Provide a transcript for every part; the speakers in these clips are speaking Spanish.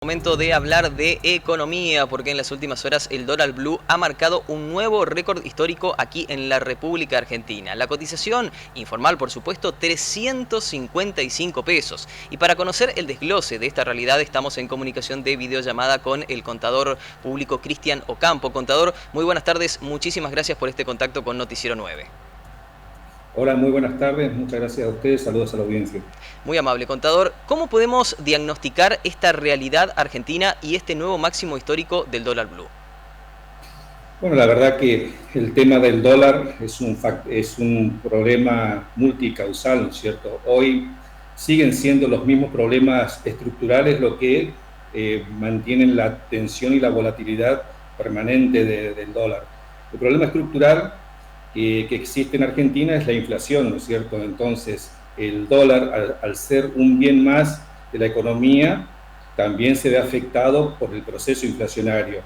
Momento de hablar de economía, porque en las últimas horas el dólar blue ha marcado un nuevo récord histórico aquí en la República Argentina. La cotización informal, por supuesto, 355 pesos. Y para conocer el desglose de esta realidad estamos en comunicación de videollamada con el contador público Cristian Ocampo. Contador, muy buenas tardes, muchísimas gracias por este contacto con Noticiero 9. Hola, muy buenas tardes. Muchas gracias a ustedes. Saludos a la audiencia. Muy amable, contador. ¿Cómo podemos diagnosticar esta realidad argentina y este nuevo máximo histórico del dólar blue? Bueno, la verdad que el tema del dólar es un problema multicausal, ¿no es cierto? Hoy siguen siendo los mismos problemas estructurales lo que mantienen la tensión y la volatilidad permanente del dólar. El problema estructural que existe en Argentina es la inflación, ¿no es cierto? Entonces, el dólar, al ser un bien más de la economía, también se ve afectado por el proceso inflacionario.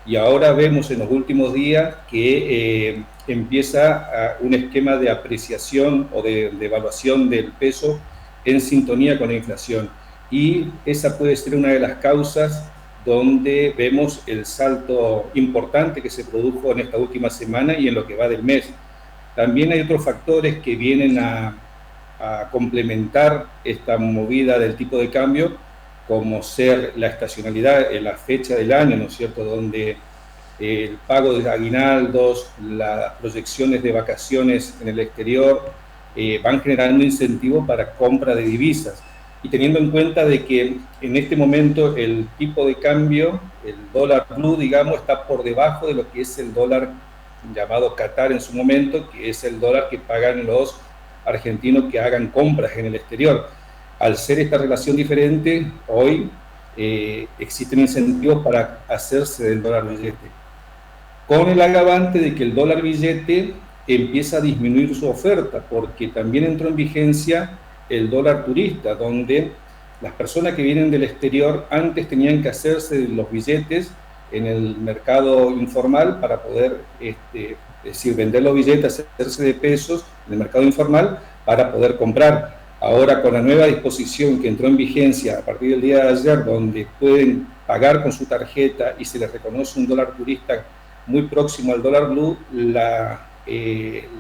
Y ahora vemos en los últimos días que empieza un esquema de apreciación o de evaluación del peso en sintonía con la inflación. Y esa puede ser una de las causas donde vemos el salto importante que se produjo en esta última semana y en lo que va del mes. También hay otros factores que vienen a complementar esta movida del tipo de cambio, como ser la estacionalidad en la fecha del año, ¿no es cierto?, donde el pago de aguinaldos, las proyecciones de vacaciones en el exterior, van generando incentivos para compra de divisas. Y teniendo en cuenta de que en este momento el tipo de cambio, el dólar blue, digamos, está por debajo de lo que es el dólar llamado Qatar en su momento, que es el dólar que pagan los argentinos que hagan compras en el exterior. Al ser esta relación diferente, hoy existen incentivos para hacerse del dólar billete, con el agravante de que el dólar billete empieza a disminuir su oferta, porque también entró en vigencia el dólar turista, donde las personas que vienen del exterior antes tenían que hacerse de los billetes en el mercado informal para poder, es decir, vender los billetes, hacerse de pesos en el mercado informal para poder comprar. Ahora, con la nueva disposición que entró en vigencia a partir del día de ayer, donde pueden pagar con su tarjeta y se les reconoce un dólar turista muy próximo al dólar blue,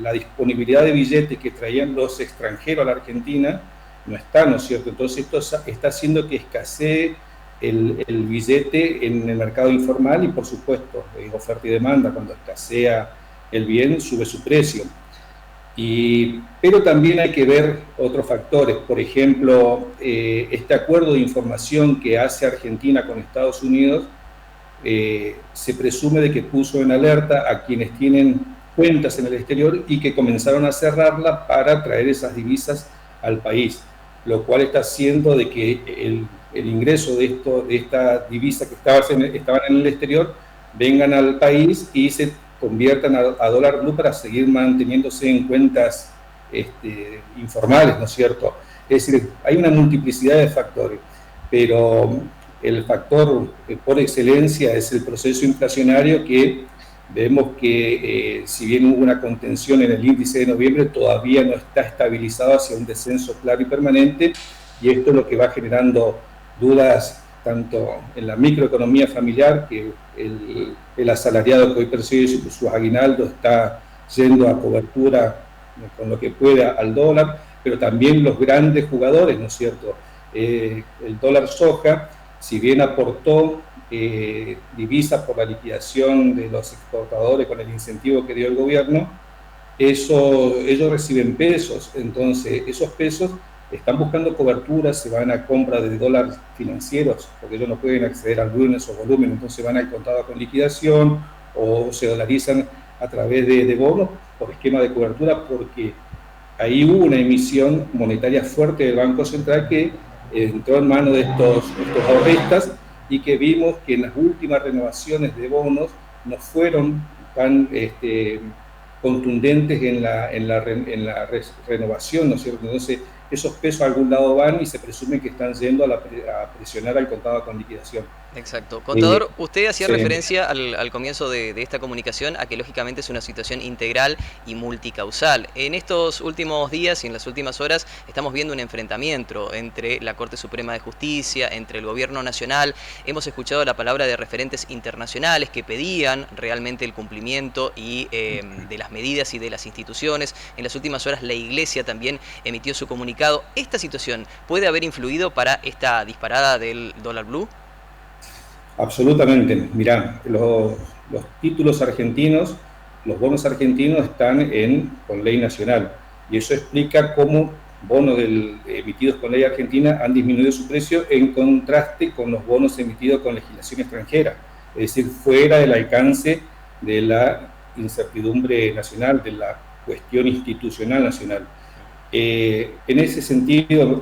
la disponibilidad de billetes que traían los extranjeros a la Argentina no está, ¿no es cierto? Entonces esto está haciendo que escasee el billete en el mercado informal y, por supuesto, oferta y demanda. Cuando escasea el bien, sube su precio. Pero también hay que ver otros factores. Por ejemplo, este acuerdo de información que hace Argentina con Estados Unidos, se presume de que puso en alerta a quienes tienen cuentas en el exterior y que comenzaron a cerrarla para traer esas divisas al país, lo cual está haciendo de que el ingreso de esta divisa que estaban en el exterior vengan al país y se conviertan a dólar blue para seguir manteniéndose en cuentas informales, ¿no es cierto? Es decir, hay una multiplicidad de factores, pero el factor por excelencia es el proceso inflacionario, que vemos que si bien hubo una contención en el índice de noviembre, todavía no está estabilizado hacia un descenso claro y permanente, y esto es lo que va generando dudas tanto en la microeconomía familiar, que el asalariado que hoy percibe sus aguinaldos está yendo a cobertura con lo que pueda al dólar, pero también los grandes jugadores, ¿no es cierto? El dólar soja, si bien aportó divisas por la liquidación de los exportadores con el incentivo que dio el gobierno, ellos reciben pesos. Entonces esos pesos están buscando coberturas, se van a compra de dólares financieros, porque ellos no pueden acceder al blue en esos volúmenes, entonces van al contado con liquidación o se dolarizan a través de bonos por esquema de cobertura, porque ahí hubo una emisión monetaria fuerte del Banco Central que entró en manos de estos ahorristas, y que vimos que en las últimas renovaciones de bonos no fueron tan contundentes en la renovación, ¿no es cierto? Entonces esos pesos a algún lado van y se presume que están yendo a presionar al contado con liquidación. Exacto. Contador, usted hacía Sí. referencia al comienzo de esta comunicación a que lógicamente es una situación integral y multicausal. En estos últimos días y en las últimas horas estamos viendo un enfrentamiento entre la Corte Suprema de Justicia, entre el Gobierno Nacional. Hemos escuchado la palabra de referentes internacionales que pedían realmente el cumplimiento y de las medidas y de las instituciones. En las últimas horas la Iglesia también emitió su comunicado. ¿Esta situación puede haber influido para esta disparada del dólar blue? Absolutamente. Mirá, los títulos argentinos, los bonos argentinos están con ley nacional y eso explica cómo bonos emitidos con ley argentina han disminuido su precio en contraste con los bonos emitidos con legislación extranjera, es decir, fuera del alcance de la incertidumbre nacional, de la cuestión institucional nacional. En ese sentido,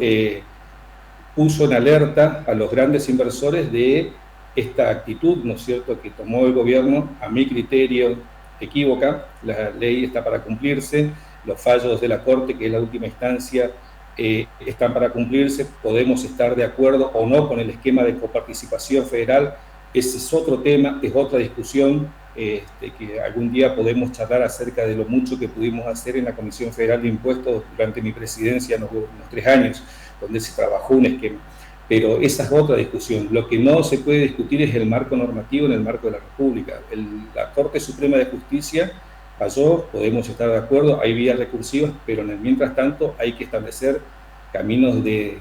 puso en alerta a los grandes inversores de esta actitud, ¿no es cierto?, que tomó el gobierno, a mi criterio, equívoca. La ley está para cumplirse, los fallos de la Corte, que es la última instancia, están para cumplirse. Podemos estar de acuerdo o no con el esquema de coparticipación federal, ese es otro tema, es otra discusión, que algún día podemos charlar acerca de lo mucho que pudimos hacer en la Comisión Federal de Impuestos durante mi presidencia en los 3 años, donde se trabajó un esquema. Pero esa es otra discusión. Lo que no se puede discutir es el marco normativo en el marco de la República. La Corte Suprema de Justicia falló, podemos estar de acuerdo, hay vías recursivas, pero en el mientras tanto hay que establecer caminos de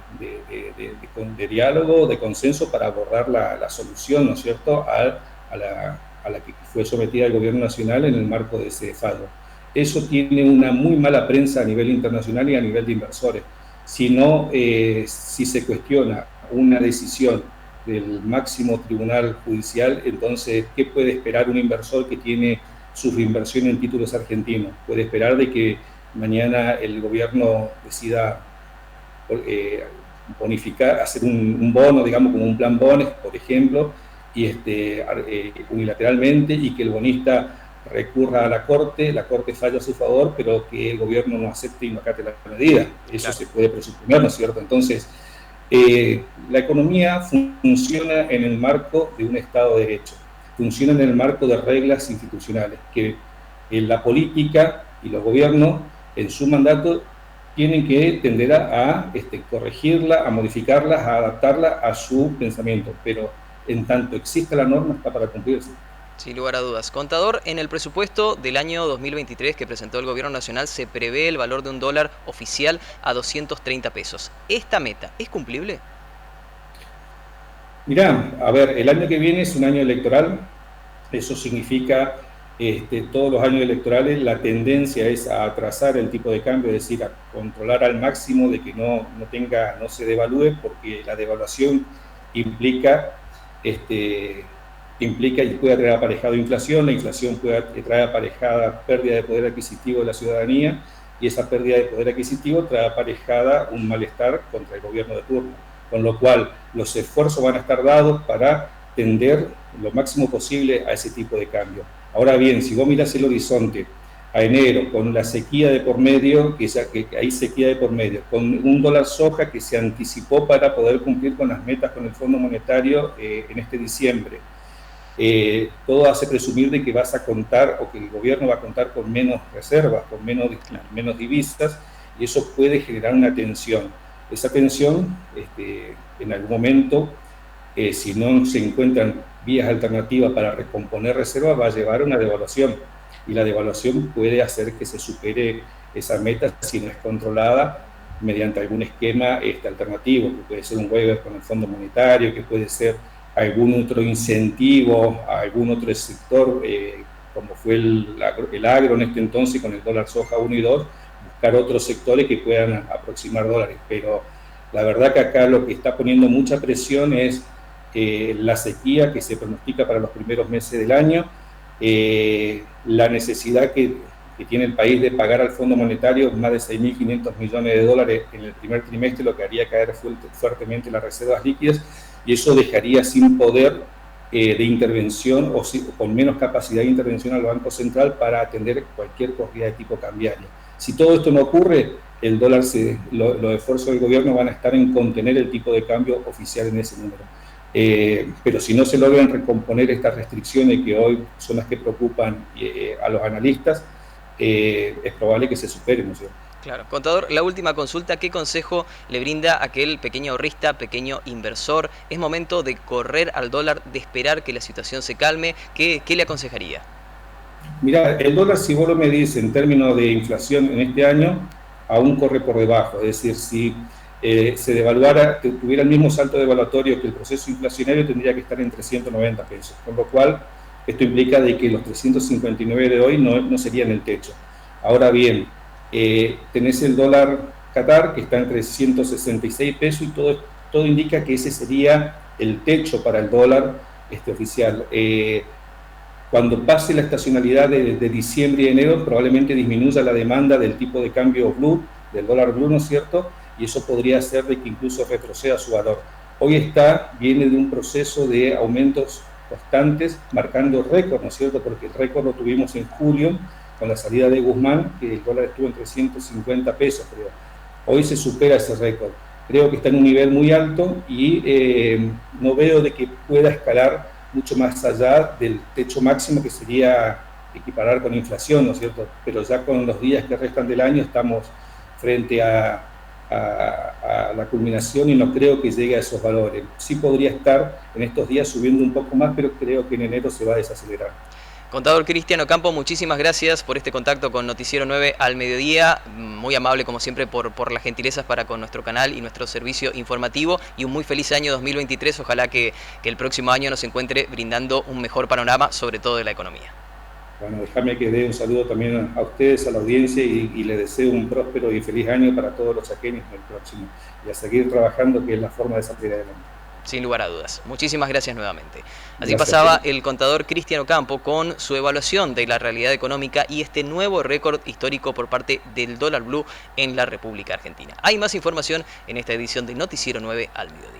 diálogo, de consenso para abordar la solución, ¿no es cierto?, a la que fue sometida el gobierno nacional en el marco de ese fallo. Eso tiene una muy mala prensa a nivel internacional y a nivel de inversores. Si se cuestiona una decisión del máximo tribunal judicial, entonces, ¿qué puede esperar un inversor que tiene su reinversión en títulos argentinos? Puede esperar de que mañana el gobierno decida bonificar, hacer un bono, digamos, como un plan bonos, por ejemplo, y unilateralmente, y que el bonista recurra a la Corte falla a su favor, pero que el gobierno no acepte y no acate la medida. Eso claro. Se puede presuponer, ¿no es cierto? Entonces, la economía funciona en el marco de un Estado de Derecho, funciona en el marco de reglas institucionales, que la política y los gobiernos en su mandato tienen que tender a corregirla, a modificarla, a adaptarla a su pensamiento, pero en tanto exista la norma está para cumplirse. Sin lugar a dudas. Contador, en el presupuesto del año 2023 que presentó el Gobierno Nacional se prevé el valor de un dólar oficial a 230 pesos. ¿Esta meta es cumplible? Mirá, a ver, el año que viene es un año electoral. Eso significa, todos los años electorales la tendencia es a atrasar el tipo de cambio, es decir, a controlar al máximo de que no se devalúe, porque la devaluación implica y puede traer aparejado inflación, la inflación puede traer aparejada pérdida de poder adquisitivo de la ciudadanía, y esa pérdida de poder adquisitivo trae aparejada un malestar contra el gobierno de turno, con lo cual los esfuerzos van a estar dados para tender lo máximo posible a ese tipo de cambio. Ahora bien, si vos mirás el horizonte a enero, con la sequía de por medio, que hay sequía de por medio, con un dólar soja que se anticipó para poder cumplir con las metas con el Fondo Monetario en este diciembre, todo hace presumir de que vas a contar, o que el gobierno va a contar con menos reservas, con menos divisas, y eso puede generar una tensión. Esa tensión, en algún momento, si no se encuentran vías alternativas para recomponer reservas, va a llevar a una devaluación, y la devaluación puede hacer que se supere esa meta si no es controlada mediante algún esquema alternativo, que puede ser un waiver con el Fondo Monetario, que puede ser algún otro incentivo a algún otro sector, como fue el agro en este entonces, con el dólar soja 1 y 2, buscar otros sectores que puedan aproximar dólares. Pero la verdad que acá lo que está poniendo mucha presión es la sequía que se pronostica para los primeros meses del año, la necesidad que tiene el país de pagar al Fondo Monetario más de 6.500 millones de dólares en el primer trimestre, lo que haría caer fuertemente las reservas líquidas, y eso dejaría sin poder de intervención o con menos capacidad de intervención al Banco Central para atender cualquier corrida de tipo cambiario. Si todo esto no ocurre, el dólar los esfuerzos del gobierno van a estar en contener el tipo de cambio oficial en ese número. Pero si no se logran recomponer estas restricciones que hoy son las que preocupan a los analistas, es probable que se superen, ¿no es cierto? Claro. Contador, la última consulta, ¿qué consejo le brinda a aquel pequeño ahorrista, pequeño inversor? ¿Es momento de correr al dólar, de esperar que la situación se calme? ¿Qué le aconsejaría? Mira, el dólar, si vos lo medís en términos de inflación en este año, aún corre por debajo. Es decir, si se devaluara, tuviera el mismo salto devaluatorio que el proceso inflacionario, tendría que estar en 390 pesos. Con lo cual, esto implica de que los 359 de hoy no serían el techo. Ahora bien, tenés el dólar Qatar, que está en 366 pesos, y todo indica que ese sería el techo para el dólar oficial. Cuando pase la estacionalidad de diciembre y enero, probablemente disminuya la demanda del tipo de cambio blue, del dólar blue, ¿no es cierto? Y eso podría hacer de que incluso retroceda su valor. Hoy viene de un proceso de aumentos constantes, marcando récord, ¿no es cierto? Porque el récord lo tuvimos en julio, con la salida de Guzmán, que el dólar estuvo en 350 pesos, creo. Hoy se supera ese récord. Creo que está en un nivel muy alto y no veo de que pueda escalar mucho más allá del techo máximo, que sería equiparar con inflación, ¿no es cierto? Pero ya con los días que restan del año estamos frente a la culminación y no creo que llegue a esos valores. Sí podría estar en estos días subiendo un poco más, pero creo que en enero se va a desacelerar. Contador Cristian Ocampo, muchísimas gracias por este contacto con Noticiero 9 al mediodía. Muy amable como siempre por las gentilezas para con nuestro canal y nuestro servicio informativo, y un muy feliz año 2023. Ojalá que el próximo año nos encuentre brindando un mejor panorama, sobre todo de la economía. Bueno, déjame que dé un saludo también a ustedes, a la audiencia, y les deseo un próspero y feliz año para todos los chaqueños en el próximo. Y a seguir trabajando, que es la forma de salir adelante. Sin lugar a dudas. Muchísimas gracias nuevamente. Así Gracias, pasaba el contador Cristian Ocampo con su evaluación de la realidad económica y este nuevo récord histórico por parte del dólar blue en la República Argentina. Hay más información en esta edición de Noticiero 9 al mediodía.